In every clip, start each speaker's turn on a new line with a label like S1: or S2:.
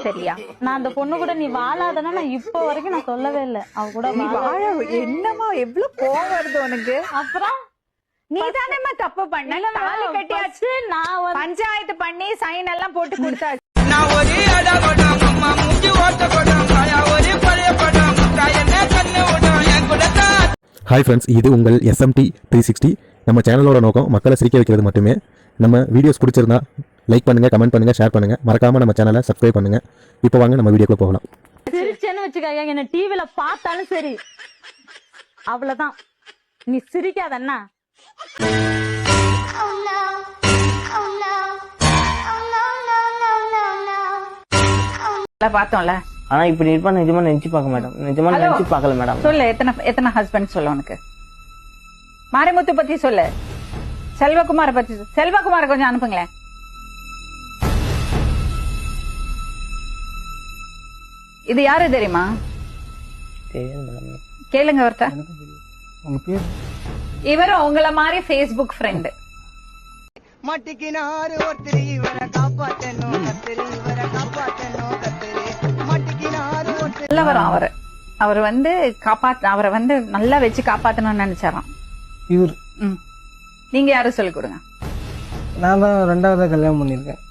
S1: சரியா?
S2: நான் அந்த பொண்ணு கூட நீ வாழாதனா நான் இப்ப வரைக்கும் நான் சொல்லவே இல்ல. அவ கூட
S1: நீ வாழ என்னமா எவ்வளவு கோவம் வருது உனக்கு?
S2: அப்புறம்
S1: நீ தானேமா தப்பு பண்ண. தாலி கட்டியாச்சு,
S2: நான்
S1: பஞ்சாயத்து பண்ணி சைன் எல்லாம் போட்டு கொடுத்தாச்சு.
S3: நான் ஒரு அடா படம் அம்மா மூஞ்சி ஓட்ட படம் ஒரு பழைய படம் என்ன கண்ணு ஓட்டம் என் கூட தான்.
S4: ஹாய் ஃப்ரெண்ட்ஸ், இது உங்கள் SMT 360. நம்ம சேனலோட நோக்கம் மக்களை சிரிக்க வைக்கிறது மட்டுமே. நம்ம வீடியோஸ் பிடிச்சிருந்தா லைக் பண்ணுங்கள், கமெண்ட் பண்ணுங்கள், ஷேர் பண்ணுங்கள். மறக்காமல் நம்ம சேனலை சப்ஸ்கிரைப் பண்ணுங்கள். இப்போ வாங்க நம்ம வீடியோக்குள்ள போகலாம்.
S2: சிரிச்சேன்னு வச்சுக்க, என்ன டிவில பார்த்தாலும் சரி அவ்வளவுதான். நீ சிரிக்காதண்ணா.
S1: பார்த்தோம்ல.
S5: ஆனா இப்படி இருப்பா நிஜமா நினைச்சு பார்க்க மேடம். நிஜமா நினைச்சு பார்க்கல மேடம்.
S1: சொல்லு, எத்தனை ஹஸ்பண்ட் சொல்ல உனக்கு? மாரிமுத்து பத்தி சொல்லு, செல்வகுமார பத்தி சொல்லு. செல்வகுமார கொஞ்சம் அனுப்புங்களேன். இது யாரு தெரியுமா?
S5: தெரியாது மேடம்.
S1: கேளுங்க ஒருத்தர்.
S5: உங்க பேர்?
S1: இவரும் உங்கள மாதிரி Facebook ஃப்ரெண்ட்.
S3: மட்டிக்கினாரு ஒருத்தர் இவரை காப்பாத்தணும் கத்திரி இவரை காப்பாத்தணும் கத்திரி மட்டிக்கினாரு ஒருத்தர்
S1: நல்லவரும் அவரு. அவர் வந்து அவரை வந்து நல்லா வச்சு காப்பாத்தணும்னு நினைச்சாராம்.
S5: இவர்
S1: நீங்க யாரும் சொல்லி கொடுங்க.
S5: நான் தான் 2வது கல்யாணம் பண்ணிருக்கேன்.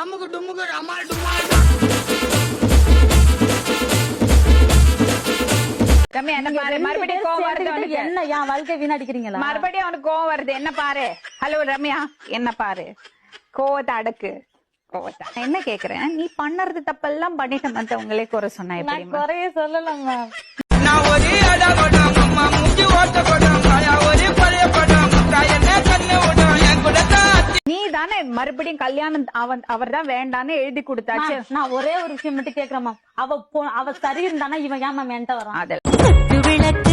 S3: அம்முக்கு டும்முக்கு அம்மாள் டும்மாள்.
S1: ரம்யா என்ன பாரு, மறுபடியும் கோவம் வருது உனக்கு.
S2: என்ன என் வாழ்க்கை வீணடிக்கிறீங்களா?
S1: மறுபடியும் அவனுக்கு கோவம் வருது. என்ன பாரு. ஹலோ ரம்யா, என்ன பாரு. கோவத்தை அடக்கு. கோவத்தை என்ன கேக்குறேன், நீ பண்ணறது தப்பெல்லாம் பண்ணிட்டு மத்தவங்களே குறை சொன்னா
S2: நான்
S1: எப்படி?
S2: குறைய சொல்லலங்க.
S3: நான் ஒரு அடா படம் அம்மா மூஞ்சி ஓட்ட படம் ஒரு பழைய படம் என்ன கண்ணு ஓட்டம் என் கூட தான்.
S1: நீ தானே மறுபடியும் கல்யாணம் அவர் தான் வேண்டான்னு எழுதி கொடுத்தாச்சு.
S2: நான் ஒரே ஒரு விஷயம் மட்டும் கேக்குறேன். அவ சரி இருந்தானா இவன் ஏன் என்கிட்ட வரான்?
S1: அதெல்லாம்